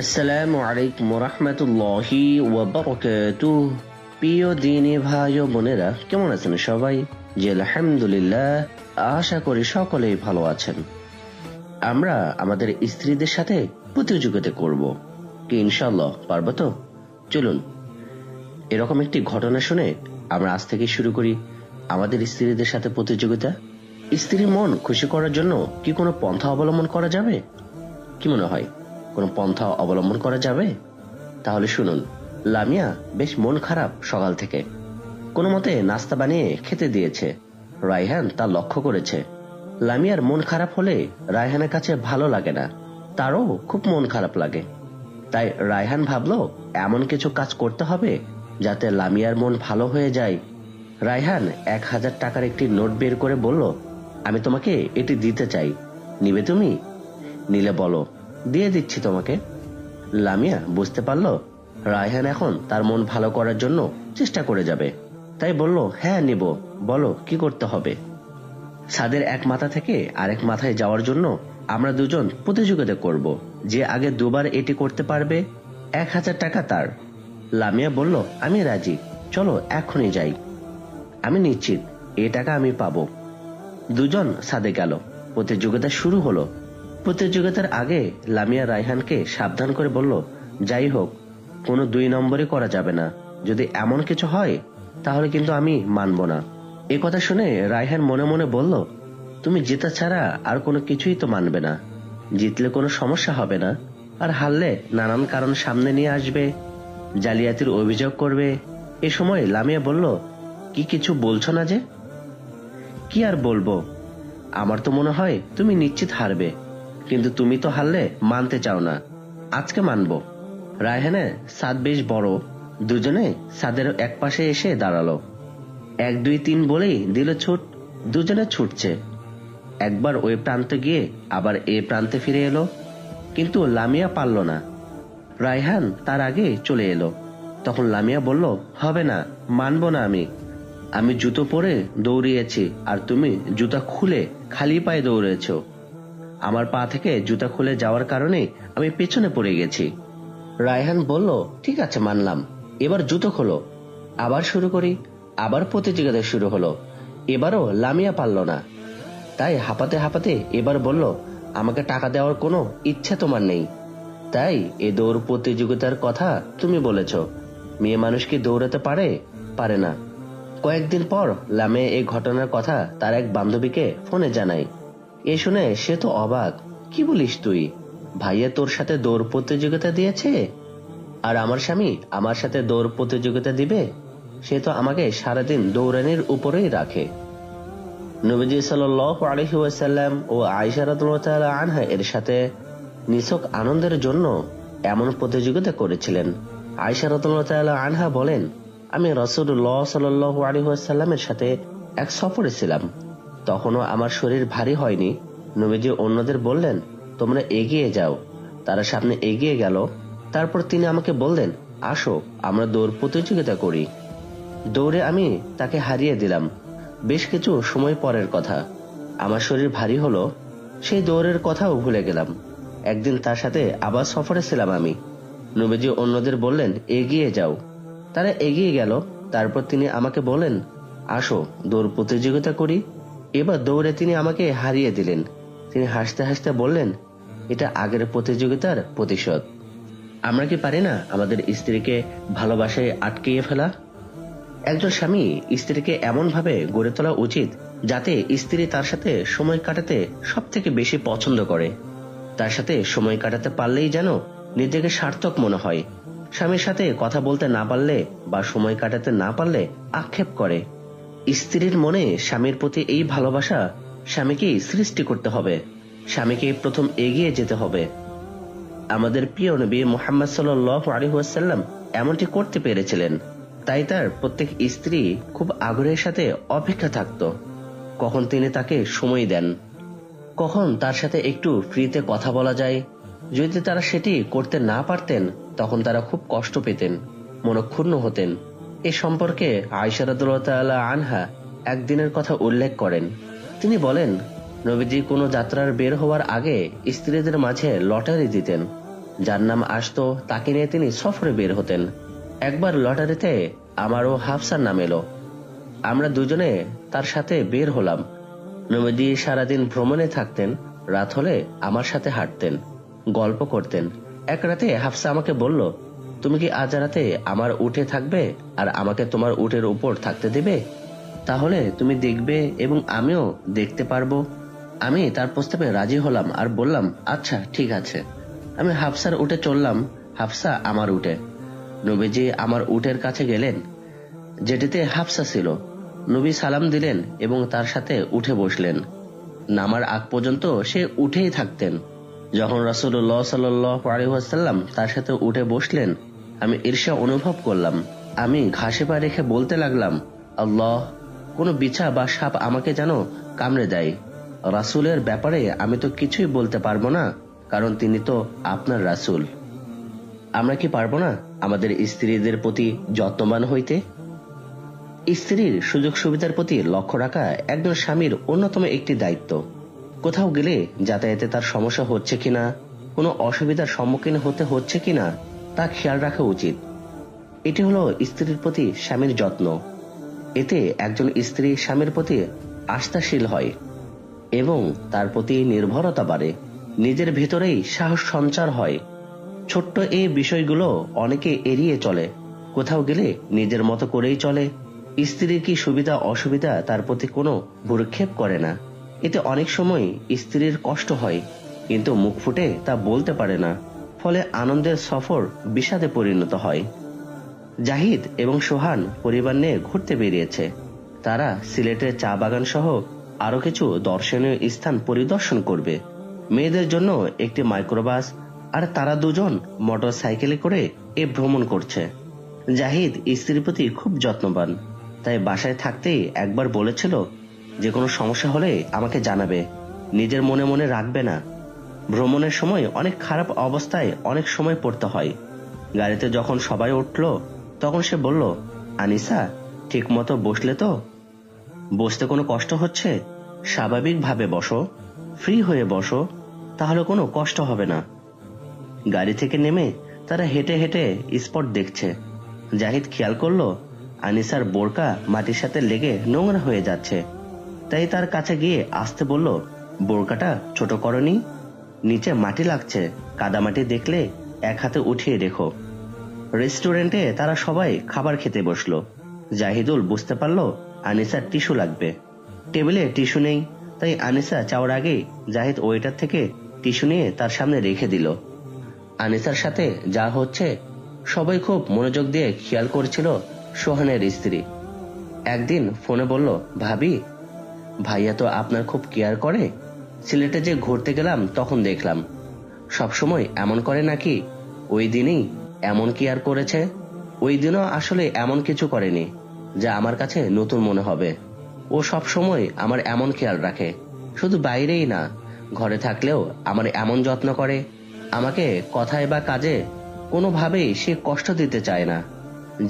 আসসালামু আলাইকুম রহমতুল্লাহি ওয়াবারাকাতুহ। প্রিয় দিনী ভাই ও বোনেরা, কেমন আছেন সবাই? জি আলহামদুলিল্লাহ, আশা করি সকলেই ভালো আছেন। আমরা আমাদের স্ত্রীদের সাথে প্রতিযোগিতা করব কি ইনশাআল্লাহ? পারবো তো? চলুন এরকম একটি ঘটনা শুনে আমরা আজ থেকে শুরু করি আমাদের স্ত্রীদের সাথে প্রতিযোগিতা। স্ত্রীর মন খুশি করার জন্য কি কোনো পন্থা অবলম্বন করা যাবে? কি মনে হয়, কোনো পন্থা অবলম্বন করা যাবে? তাহলে শুনুন। লামিয়া বেশ মন খারাপ সকাল থেকে। কোনো মতে নাস্তা বানিয়ে খেতে দিয়েছে। রায়হান তা লক্ষ্য করেছে। লামিয়ার মন খারাপ হলে রায়হানের কাছে ভালো লাগে না, তারও খুব মন খারাপ লাগে। তাই রায়হান ভাবলো এমন কিছু কাজ করতে হবে যাতে লামিয়ার মন ভালো হয়ে যায়। রায়হান 1000 টাকার একটি নোট বের করে বলল, আমি তোমাকে এটি দিতে চাই, নিবে তুমি? নিলে বলো, দিয়ে দিচ্ছি তোমাকে। লামিয়া বুঝতে পারলো রায়হান এখন তার মন ভালো করার জন্য চেষ্টা করে যাবে, তাই বলল, হ্যাঁ নিব, বলো কি করতে হবে। ছাদের এক মাথা থেকে আরেক মাথায় যাওয়ার জন্য আমরা দুজন প্রতিযোগিতা করব, যে আগে দুবার এটি করতে পারবে 1000 টাকা তার। লামিয়া বলল, আমি রাজি, চলো এখনই যাই। আমি নিশ্চিত এই টাকা আমি পাবো। দুজন ছাদে গেল। প্রতিযোগিতা শুরু হলো। প্রতিযোগিতার আগে লামিয়া রায়হানকে সাবধান করে বলল, যাই হোক, কোনো 2 নম্বরই করা যাবে না। যদি এমন কিছু হয় তাহলে কিন্তু আমি মানব না। এ কথা শুনে রায়হান মনে মনে বলল, তুমি জেতা ছাড়া আর কোনো কিছুই তো মানবে না। জিতলে কোনো সমস্যা হবে না, আর হারলে নানান কারণ সামনে নিয়ে আসবে, জালিয়াতির অভিযোগ করবে। এ সময় লামিয়া বলল, কি কিছু বলছো না যে? কি আর বলবো, আমার তো মনে হয় তুমি নিশ্চিত হারবে, কিন্তু তুমি তো হারলে মানতে চাও না। আজকে মানবো। রায়হানের ছাদ বেশ বড়। দুজনে ছাদের এক পাশে এসে দাঁড়ালো। 1 2 3 বলেই দিল ছুট। দুজনে ছুটছে। একবার ওই প্রান্তে গিয়ে আবার এ প্রান্তে ফিরে এলো, কিন্তু লামিয়া পারল না। রায়হান তার আগে চলে এলো। তখন লামিয়া বলল, হবে না, মানবো না। আমি জুতো পরে দৌড়িয়েছি, আর তুমি জুতা খুলে খালি পায়ে দৌড়েছ। আমার পা থেকে জুতা খুলে যাওয়ার কারণে আমি পেছনে পড়ে গেছি। রায়হান বলল, ঠিক আছে মানলাম, এবার জুতো খোলো। আবার শুরু করি। আবার প্রতিযোগিতা শুরু হলো। এবারও লামিয়া পারল না, তাই হাঁপাতে হাঁপাতে এবার বলল, আমাকে টাকা দেওয়ার কোনো ইচ্ছা তোমার নেই, তাই এ দৌড় প্রতিযোগিতার কথা তুমি বলেছ। মেয়ে মানুষ কি দৌড়াতে পারে? পারে না। কয়েকদিন পর লামিয়া এই ঘটনার কথা তার এক বান্ধবীকে ফোনে জানায়। এ শুনে সে তো অবাক। কি বলিস তুই? ভাইয়া তোর সাথে দৌড় প্রতিযোগিতা দিয়েছে, আর আমার স্বামী আমার সাথে দৌড় প্রতিযোগিতা দিবে? সে তো আমাকে সারাদিন দৌড়ানির উপরেই রাখে। নবীজি সাল্লাল্লাহু আলাইহি ওয়াসাল্লাম ও আয়েশা রাদিয়াল্লাহু তাআলা আনহা এর সাথে নিছক আনন্দের জন্য এমন প্রতিযোগিতা করেছিলেন। আয়েশা রাদিয়াল্লাহু তাআলা আনহা বলেন, আমি রাসূলুল্লাহ সাল্লাল্লাহু আলাইহি ওয়াসাল্লামের সাথে এক সফরে ছিলাম। তখনও আমার শরীর ভারী হয়নি। নবীজি অন্যদের বললেন, তোমরা এগিয়ে যাও। তারা সামনে এগিয়ে গেল। তারপর তিনি আমাকে বললেন, আসো আমরা দৌড় প্রতিযোগিতা করি। দৌড়ে আমি তাকে হারিয়ে দিলাম। বেশ কিছু সময় পরের কথা, আমার শরীর ভারী হলো। সেই দৌড়ের কথাও ভুলে গেলাম। একদিন তার সাথে আবার সফরে ছিলাম আমি। নবীজি অন্যদের বললেন, এগিয়ে যাও। তারা এগিয়ে গেল। তারপর তিনি আমাকে বলেন, আসো দৌড় প্রতিযোগিতা করি। এবার দৌড়ে তিনি আমাকে হারিয়ে দিলেন। তিনি হাসতে হাসতে বললেন, এটা আগের প্রতিযোগিতার প্রতিশোধ। আমরা কি পারি না আমাদের স্ত্রীকে ভালোবাসায় আটকিয়ে ফেলা? একজন স্বামী স্ত্রীকে এমন ভাবে গড়ে তোলা উচিত যাতে স্ত্রী তার সাথে সময় কাটাতে সব থেকে বেশি পছন্দ করে। তার সাথে সময় কাটাতে পারলেই যেন নিজেকে সার্থক মনে হয়। স্বামীর সাথে কথা বলতে না পারলে বা সময় কাটাতে না পারলে আক্ষেপ করে। স্ত্রীর মনে স্বামীর প্রতি এই ভালোবাসা স্বামীকেই সৃষ্টি করতে হবে। স্বামীকে প্রথম এগিয়ে যেতে হবে। আমাদের প্রিয় নবী মুহাম্মদ সাল্লাল্লাহু আলাইহি ওয়াসাল্লাম এমনটি করতে পেরেছিলেন। তাই তার প্রত্যেক স্ত্রী খুব আগ্রহের সাথে অপেক্ষা থাকত কখন তিনি তাকে সময় দেন, কখন তার সাথে একটু ফ্রিতে কথা বলা যায়। যদি তারা সেটি করতে না পারতেন তখন তারা খুব কষ্ট পেতেন, মনক্ষুণ্ণ হতেন। এ সম্পর্কে আয়েশা রাদিয়াল্লাহু তাআলা আনহা একদিনের কথা উল্লেখ করেন। তিনি বলেন, নবীজি কোনো যাত্রার বের হওয়ার আগে স্ত্রীদের মাঝে লটারি দিতেন। যার নাম আসতো তাকে নিয়ে তিনি সফরে বের হতেন। একবার লটারিতে আমারও হাফসার নাম এলো। আমরা দুজনে তার সাথে বের হলাম। নবীজি সারাদিন ভ্রমণে থাকতেন, রাত হলে আমার সাথে হাঁটতেন, গল্প করতেন। এক রাতে হাফসা আমাকে বলল, তুমি কি আজ রাতে আমার উঠে থাকবে আর আমাকে তোমার উটের উপর থাকতে দেবে? তাহলে তুমি দেখবে এবং আমিও দেখতে পারবো। আমি তার প্রস্তাবে রাজি হলাম আর বললাম, আচ্ছা ঠিক আছে। আমি হাফসার উঠে চললাম, হাফসা আমার উঠে। নবীজি আমার উটের কাছে গেলেন, যেটিতে হাফসা ছিল। নবী সালাম দিলেন এবং তার সাথে উঠে বসলেন। নামার আগ পর্যন্ত সে উঠেই থাকতেন। যখন রাসূলুল্লাহ সাল্লাল্লাহু আলাইহি ওয়াসাল্লাম তার সাথে উঠে বসলেন, আমি ঈর্ষা অনুভব করলাম। আমি ঘাসে পা রেখে বলতে লাগলাম, আল্লাহ, কোনো বিছা বা সাপ আমাকে যেন কামড়ে দেয়। রাসূলের ব্যাপারে আমি তো কিছুই বলতে পারবো না, কারণ তিনি তো আপনার রাসূল। আমরা কি পারবো না আমাদের স্ত্রীদের প্রতি যত্নবান হইতে? স্ত্রীর সুযোগ সুবিধার প্রতি লক্ষ্য রাখা একজন স্বামীর অন্যতম একটি দায়িত্ব। কোথাও গেলে যাতায়াতে তার সমস্যা হচ্ছে কিনা, কোনো অসুবিধার সম্মুখীন হতে হচ্ছে কিনা তা খেয়াল রাখা উচিত। এটি হলো স্ত্রীর প্রতি স্বামীর যত্ন। এতে একজন স্ত্রী স্বামীর প্রতি আস্থাশীল হয় এবং তার প্রতি নির্ভরতা বাড়ে। নিজের ভেতরেই সাহস সঞ্চার হয়। ছোট্ট এই বিষয়গুলো অনেকে এড়িয়ে চলে, কোথাও গেলে নিজের মতো করেই চলে। স্ত্রীর কি সুবিধা অসুবিধা তার প্রতি কোনো ভ্রুক্ষেপ করে না। এতে অনেক সময় স্ত্রীর কষ্ট হয়, কিন্তু মুখ ফুটে তা বলতে পারে না। ফলে আনন্দের সফর বিষাদে পরিণত হয়। জাহিদ এবং সোহান পরিবার নিয়ে ঘুরতে বেরিয়েছে। তারা সিলেটের চা বাগান সহ আরো কিছু দর্শনীয় স্থান পরিদর্শন করবে। মেয়েদের জন্য একটি মাইক্রোবাস আর তারা দুজন মোটর সাইকেলে করে এ ভ্রমণ করছে। জাহিদ স্ত্রীর প্রতি খুব যত্নবান, তাই বাসায় থাকতেই একবার বলেছিল, যে কোনো সমস্যা হলে আমাকে জানাবে, নিজের মনে মনে রাখবে না। ভ্রমণের সময় অনেক খারাপ অবস্থায় অনেক সময় পড়তে হয়। গাড়িতে যখন সবাই উঠল তখন সে বলল, আনিসা, ঠিক মতো বসলে তো? বসতে কোনো কষ্ট হচ্ছে? স্বাভাবিকভাবে বসো, ফ্রি হয়ে বসো, তাহলে কোনো কষ্ট হবে না। গাড়ি থেকে নেমে তারা হেঁটে হেঁটে স্পট দেখছে। জাহিদ খেয়াল করলো আনিসার বোরকা মাটির সাথে লেগে নোংরা হয়ে যাচ্ছে, তাই তার কাছে গিয়ে আসতে বলল, বোরকাটা ছোট করনি, নিচে মাটি লাগছে, কাদামাটি দেখলে এক হাতে উঠিয়ে রেখো। রেস্টুরেন্টে তারা সবাই খাবার খেতে বসলো। জাহিদুল বুঝতে পারলো আনিসার টিস্যু লাগবে। টেবিলে টিস্যু নেই, তাই আনিসা চাওয়ার আগে জাহিদ ওয়েটার থেকে টিস্যু নিয়ে তার সামনে রেখে দিল। আনিসার সাথে যা হচ্ছে সবাই খুব মনোযোগ দিয়ে খেয়াল করছিল। সোহানের স্ত্রী একদিন ফোনে বলল, ভাবি, ভাইয়া তো আপনার খুব কেয়ার করে। সিলেটে যে ঘুরতে গেলাম তখন দেখলাম। সবসময় এমন করে নাকি? ওই দিনই এমন কেয়ার করেছে। ওই দিনও আসলে এমন কিছু করেনি যা আমার কাছে নতুন মনে হবে। ও সব সময় আমার এমন খেয়াল রাখে, শুধু বাইরেই না, ঘরে থাকলেও আমার এমন যত্ন করে। আমাকে কথায় বা কাজে কোনোভাবেই সে কষ্ট দিতে চায় না।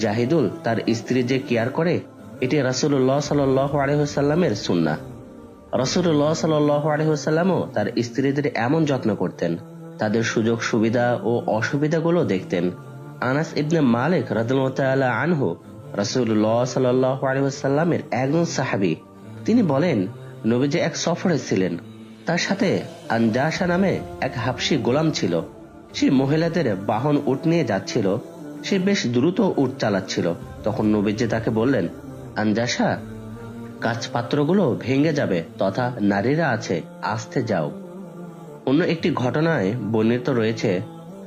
জাহিদুল তার স্ত্রী যে কেয়ার করে, এটি রাসূলুল্লাহ সাল্লাল্লাহু আলাইহি ওয়াসাল্লামের সুন্নাহ। রাসূলুল্লাহ সাল্লাল্লাহু আলাইহি ওয়াসাল্লামও তার স্ত্রীদের এমন যত্ন করতেন, তাদের সুযোগ সুবিধা ও অসুবিধাগুলো দেখতেন। আনাস ইবনে মালিক রাদিয়াল্লাহু তাআলা আনহু রাসূলুল্লাহ সাল্লাল্লাহু আলাইহি ওয়াসাল্লামের একজন সাহাবী। তিনি বলেন, নবীজি এক সফরে ছিলেন। তার সাথে আনজাশা নামে এক হাবশী গোলাম ছিল। সে মহিলাদের বাহন উট নিয়ে যাচ্ছিল। সে বেশ দ্রুত উট চালাচ্ছিল। তখন নবীজি তাকে বললেন, আনজাশা, কাঁচ পাত্রগুলো ভেঙে যাবে, তথা নারীরা আছে, আস্তে যাও। অন্য একটি ঘটনায় বর্ণিত রয়েছে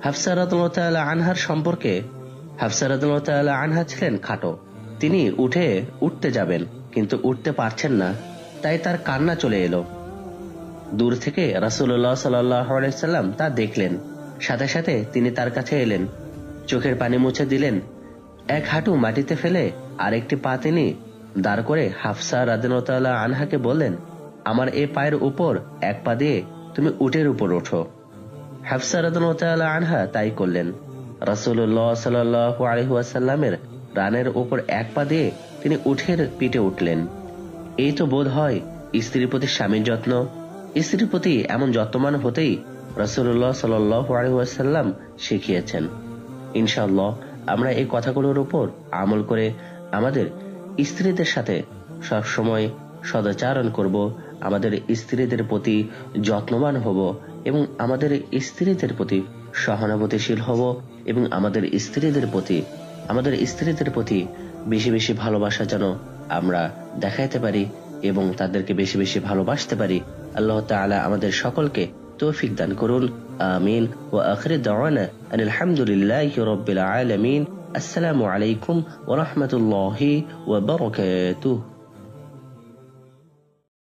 হাফসা রাদিয়াল্লাহু তাআলা আনহার সম্পর্কে। হাফসা রাদিয়াল্লাহু তাআলা আনহা ছিলেন খাটো। তিনি উঠতে যাবেন, কিন্তু উঠতে পারছেন না, তাই তার কান্না চলে এলো। দূর থেকে রাসূলুল্লাহ সাল্লাল্লাহু আলাইহি ওয়াসাল্লাম তা দেখলেন। সাথে সাথে তিনি তার কাছে এলেন, চোখের পানি মুছে দিলেন। এক হাঁটু মাটিতে ফেলে আরেকটি পা তিনি দাঁড় করে হাফসা রাদিয়াল্লাহু তাআলা আনহাকে বললেন, আমার এই পায়ের উপর এক পা দিয়ে তুমি উটের উপর ওঠো। হাফসা রাদিয়াল্লাহু তাআলা আনহা তাই করলেন। রাসূলুল্লাহ সাল্লাল্লাহু আলাইহি ওয়াসাল্লামের রানের উপর এক পা দিয়ে তিনি উটের পিঠে উঠলেন। এই তো বোধ হয় স্ত্রীর প্রতি স্বামীর যত্ন। স্ত্রীর প্রতি এমন যত্নবান হতেই রাসূলুল্লাহ সাল্লাল্লাহু আলাইহি ওয়াসাল্লাম শিখিয়েছেন। ইনশাআল্লাহ আমরা এই কথাগুলোর উপর আমল করে আমাদের স্ত্রীদের সাথে সব সময় সদাচরণ করব, আমাদের স্ত্রীদের প্রতি যত্নবান হব এবং আমাদের স্ত্রীদের প্রতি সহানুভূতিশীল হব এবং আমাদের স্ত্রীদের প্রতি বেশি বেশি ভালোবাসা যেন আমরা দেখাইতে পারি এবং তাদেরকে বেশি বেশি ভালোবাসতে পারি। আল্লাহ তাআলা আমাদের সকলকে তৌফিক দান করুন। আমিন। ওয়া আখিরু দাওয়ানা আনিল হামদুলিল্লাহি রাব্বিল আলামিন। আসসালামু আলাইকুম ওয়া রাহমাতুল্লাহি ওয়া বারাকাতুহু।